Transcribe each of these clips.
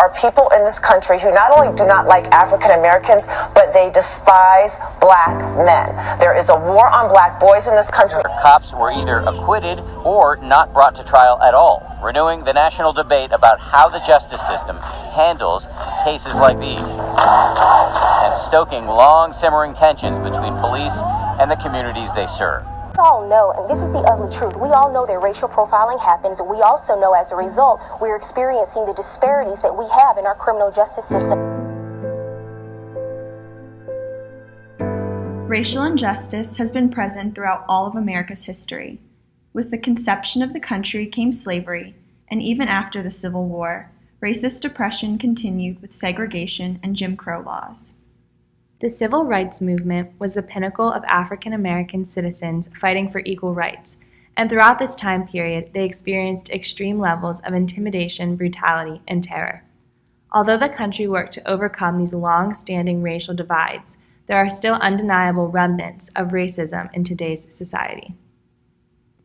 are people in this country who not only do not like African Americans, but they despise black men. There is a war on black boys in this country. Cops were either acquitted or not brought to trial at all, renewing the national debate about how the justice system handles cases like these, and stoking long simmering tensions between police and the communities they serve. We all know, and this is the ugly truth, we all know that racial profiling happens, and we also know as a result we're experiencing the disparities that we have in our criminal justice system. Racial injustice has been present throughout all of America's history. With the conception of the country came slavery, and even after the Civil War, racist oppression continued with segregation and Jim Crow laws. The Civil Rights Movement was the pinnacle of African American citizens fighting for equal rights, and throughout this time period, they experienced extreme levels of intimidation, brutality, and terror. Although the country worked to overcome these long-standing racial divides, there are still undeniable remnants of racism in today's society.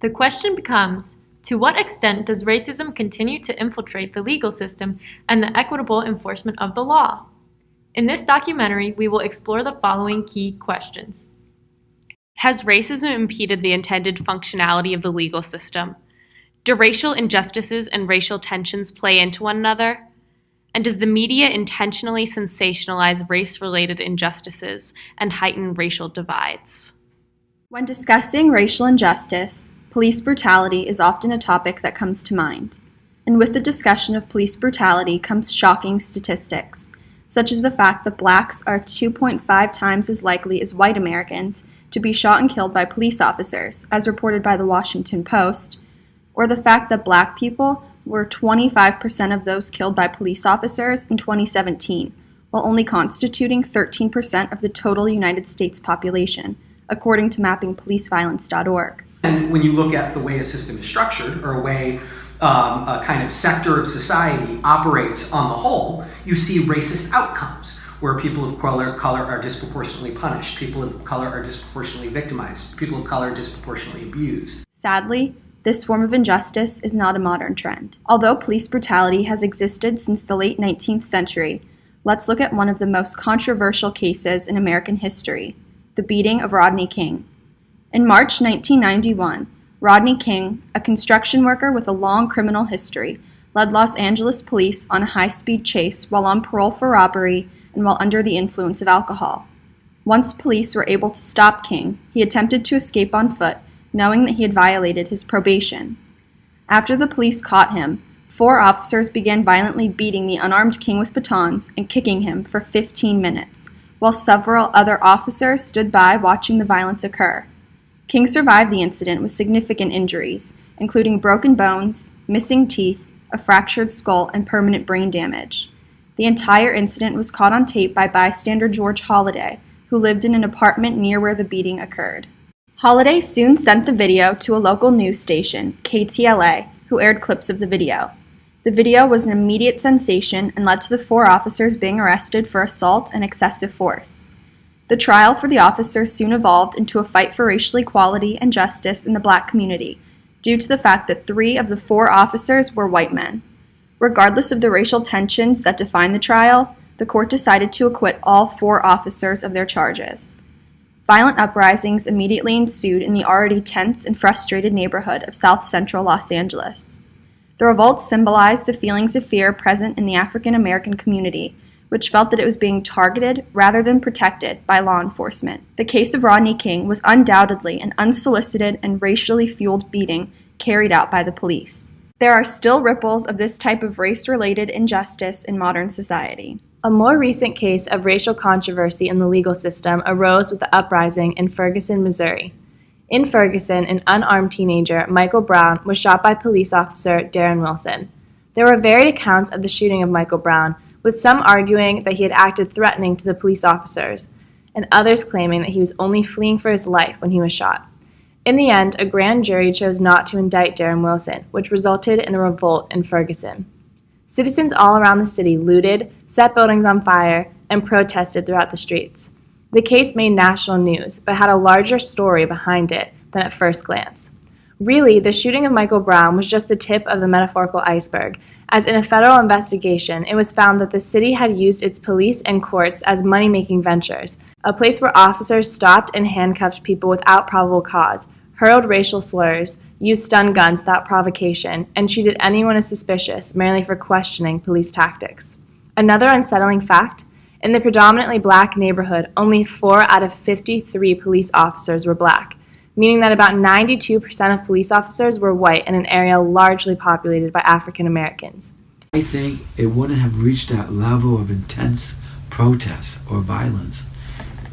The question becomes, to what extent does racism continue to infiltrate the legal system and the equitable enforcement of the law? In this documentary, we will explore the following key questions. Has racism impeded the intended functionality of the legal system? Do racial injustices and racial tensions play into one another? And does the media intentionally sensationalize race-related injustices and heighten racial divides? When discussing racial injustice, police brutality is often a topic that comes to mind. And with the discussion of police brutality comes shocking statistics, such as the fact that blacks are 2.5 times as likely as white Americans to be shot and killed by police officers, as reported by the Washington Post, or the fact that black people were 25% of those killed by police officers in 2017, while only constituting 13% of the total United States population, according to mappingpoliceviolence.org. And when you look at the way a system is structured, or a way a kind of sector of society operates on the whole, you see racist outcomes, where people of color are disproportionately punished, people of color are disproportionately victimized, people of color are disproportionately abused. Sadly, this form of injustice is not a modern trend. Although police brutality has existed since the late 19th century, let's look at one of the most controversial cases in American history, the beating of Rodney King. In March 1991, Rodney King, a construction worker with a long criminal history, led Los Angeles police on a high-speed chase while on parole for robbery and while under the influence of alcohol. Once police were able to stop King, he attempted to escape on foot, knowing that he had violated his probation. After the police caught him, 4 officers began violently beating the unarmed King with batons and kicking him for 15 minutes, while several other officers stood by watching the violence occur. King survived the incident with significant injuries, including broken bones, missing teeth, a fractured skull, and permanent brain damage. The entire incident was caught on tape by bystander George Holliday, who lived in an apartment near where the beating occurred. Holliday soon sent the video to a local news station, KTLA, who aired clips of the video. The video was an immediate sensation and led to the 4 officers being arrested for assault and excessive force. The trial for the officers soon evolved into a fight for racial equality and justice in the black community, due to the fact that 3 of the 4 officers were white men. Regardless of the racial tensions that defined the trial, the court decided to acquit all 4 officers of their charges. Violent uprisings immediately ensued in the already tense and frustrated neighborhood of South Central Los Angeles. The revolt symbolized the feelings of fear present in the African American community, which felt that it was being targeted rather than protected by law enforcement. The case of Rodney King was undoubtedly an unsolicited and racially fueled beating carried out by the police. There are still ripples of this type of race-related injustice in modern society. A more recent case of racial controversy in the legal system arose with the uprising in Ferguson, Missouri. In Ferguson, an unarmed teenager, Michael Brown, was shot by police officer Darren Wilson. There were varied accounts of the shooting of Michael Brown, with some arguing that he had acted threatening to the police officers, and others claiming that he was only fleeing for his life when he was shot. In the end, a grand jury chose not to indict Darren Wilson, which resulted in a revolt in Ferguson. Citizens all around the city looted, set buildings on fire, and protested throughout the streets. The case made national news, but had a larger story behind it than at first glance. Really, the shooting of Michael Brown was just the tip of the metaphorical iceberg, as in a federal investigation, it was found that the city had used its police and courts as money-making ventures, a place where officers stopped and handcuffed people without probable cause, hurled racial slurs, used stun guns without provocation, and treated anyone as suspicious merely for questioning police tactics. Another unsettling fact, in the predominantly black neighborhood, only 4 out of 53 police officers were black, meaning that about 92% of police officers were white in an area largely populated by African Americans. I think it wouldn't have reached that level of intense protest or violence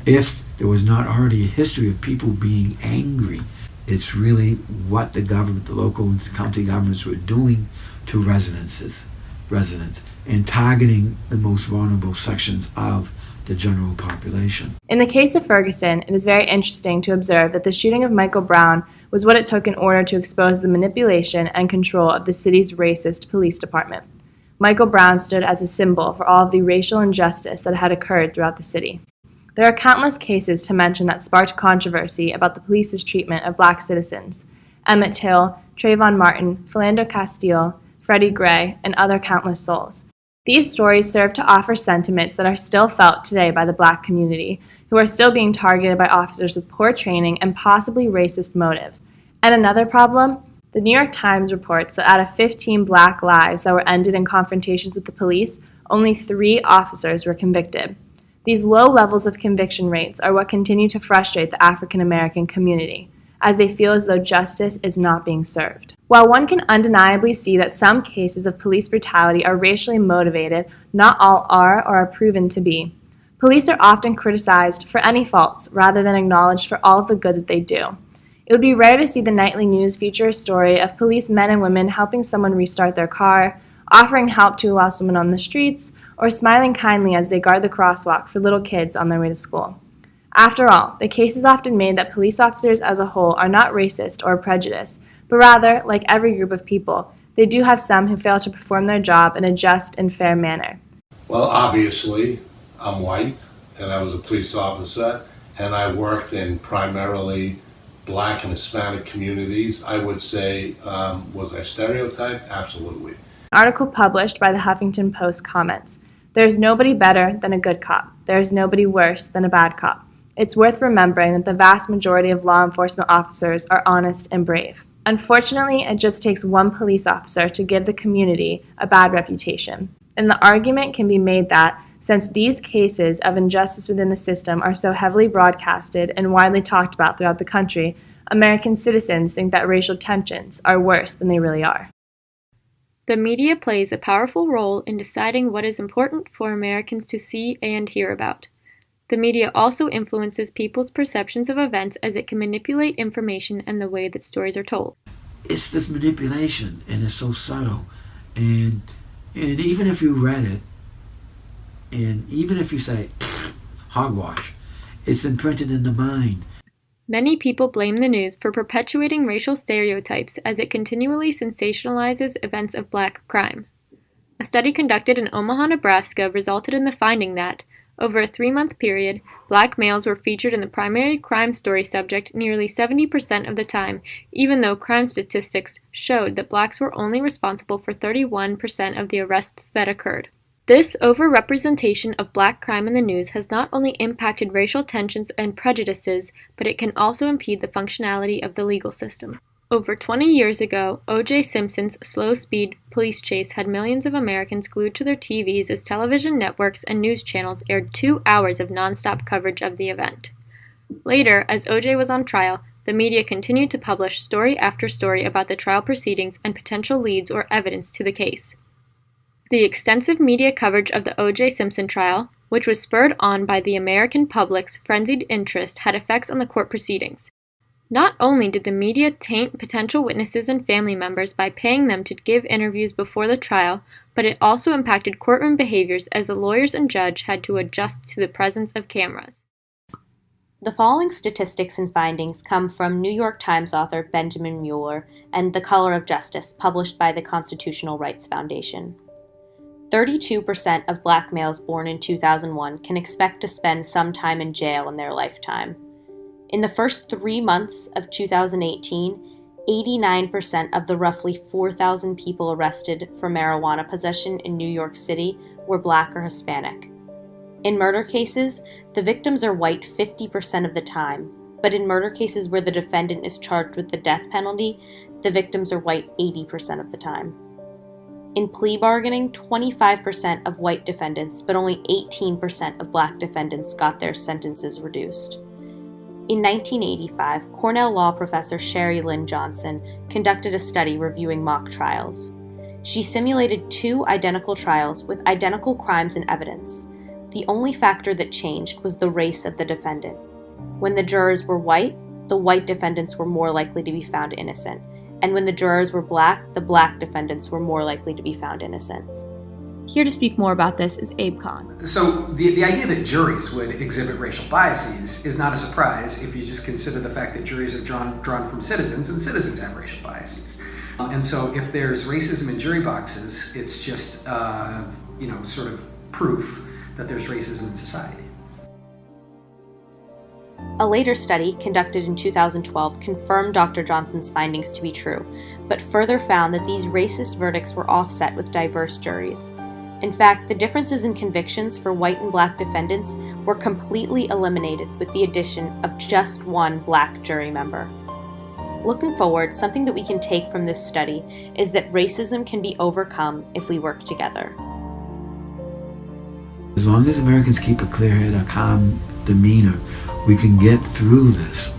if there was not already a history of people being angry. It's really what the government, the local and county governments were doing to residents, and targeting the most vulnerable sections of the general population. In the case of Ferguson, it is very interesting to observe that the shooting of Michael Brown was what it took in order to expose the manipulation and control of the city's racist police department. Michael Brown stood as a symbol for all of the racial injustice that had occurred throughout the city. There are countless cases to mention that sparked controversy about the police's treatment of black citizens. Emmett Till, Trayvon Martin, Philando Castile, Freddie Gray, and other countless souls. These stories serve to offer sentiments that are still felt today by the black community, who are still being targeted by officers with poor training and possibly racist motives. And another problem? The New York Times reports that out of 15 black lives that were ended in confrontations with the police, only 3 officers were convicted. These low levels of conviction rates are what continue to frustrate the African American community, as they feel as though justice is not being served. While one can undeniably see that some cases of police brutality are racially motivated, not all are or are proven to be. Police are often criticized for any faults rather than acknowledged for all of the good that they do. It would be rare to see the nightly news feature a story of police men and women helping someone restart their car, offering help to a lost woman on the streets, or smiling kindly as they guard the crosswalk for little kids on their way to school. After all, the case is often made that police officers as a whole are not racist or prejudiced, but rather, like every group of people, they do have some who fail to perform their job in a just and fair manner. Well, obviously, I'm white, and I was a police officer, and I worked in primarily Black and Hispanic communities. I would say, was I stereotyped? Absolutely. An article published by the Huffington Post comments, "There is nobody better than a good cop. There is nobody worse than a bad cop. It's worth remembering that the vast majority of law enforcement officers are honest and brave. Unfortunately, it just takes one police officer to give the community a bad reputation. And the argument can be made that, since these cases of injustice within the system are so heavily broadcasted and widely talked about throughout the country, American citizens think that racial tensions are worse than they really are." The media plays a powerful role in deciding what is important for Americans to see and hear about. The media also influences people's perceptions of events as it can manipulate information and the way that stories are told. It's this manipulation, and it's so subtle. And even if you read it, and even if you say, hogwash, it's imprinted in the mind. Many people blame the news for perpetuating racial stereotypes as it continually sensationalizes events of black crime. A study conducted in Omaha, Nebraska resulted in the finding that, over a 3-month period, black males were featured in the primary crime story subject nearly 70% of the time, even though crime statistics showed that blacks were only responsible for 31% of the arrests that occurred. This overrepresentation of black crime in the news has not only impacted racial tensions and prejudices, but it can also impede the functionality of the legal system. Over 20 years ago, O.J. Simpson's slow-speed police chase had millions of Americans glued to their TVs as television networks and news channels aired 2 hours of nonstop coverage of the event. Later, as O.J. was on trial, the media continued to publish story after story about the trial proceedings and potential leads or evidence to the case. The extensive media coverage of the O.J. Simpson trial, which was spurred on by the American public's frenzied interest, had effects on the court proceedings. Not only did the media taint potential witnesses and family members by paying them to give interviews before the trial, but it also impacted courtroom behaviors as the lawyers and judge had to adjust to the presence of cameras. The following statistics and findings come from New York Times author Benjamin Mueller and The Color of Justice, published by the Constitutional Rights Foundation. 32% of black males born in 2001 can expect to spend some time in jail in their lifetime. In the first 3 months of 2018, 89% of the roughly 4,000 people arrested for marijuana possession in New York City were Black or Hispanic. In murder cases, the victims are white 50% of the time, but in murder cases where the defendant is charged with the death penalty, the victims are white 80% of the time. In plea bargaining, 25% of white defendants, but only 18% of Black defendants got their sentences reduced. In 1985, Cornell law professor Sherry Lynn Johnson conducted a study reviewing mock trials. She simulated 2 identical trials with identical crimes and evidence. The only factor that changed was the race of the defendant. When the jurors were white, the white defendants were more likely to be found innocent, and when the jurors were Black, the Black defendants were more likely to be found innocent. Here to speak more about this is Abe Kahn. So the idea that juries would exhibit racial biases is not a surprise if you just consider the fact that juries are drawn from citizens, and citizens have racial biases. And so if there's racism in jury boxes, it's just sort of proof that there's racism in society. A later study, conducted in 2012, confirmed Dr. Johnson's findings to be true, but further found that these racist verdicts were offset with diverse juries. In fact, the differences in convictions for white and Black defendants were completely eliminated with the addition of just one Black jury member. Looking forward, something that we can take from this study is that racism can be overcome if we work together. As long as Americans keep a clear head, a calm demeanor, we can get through this.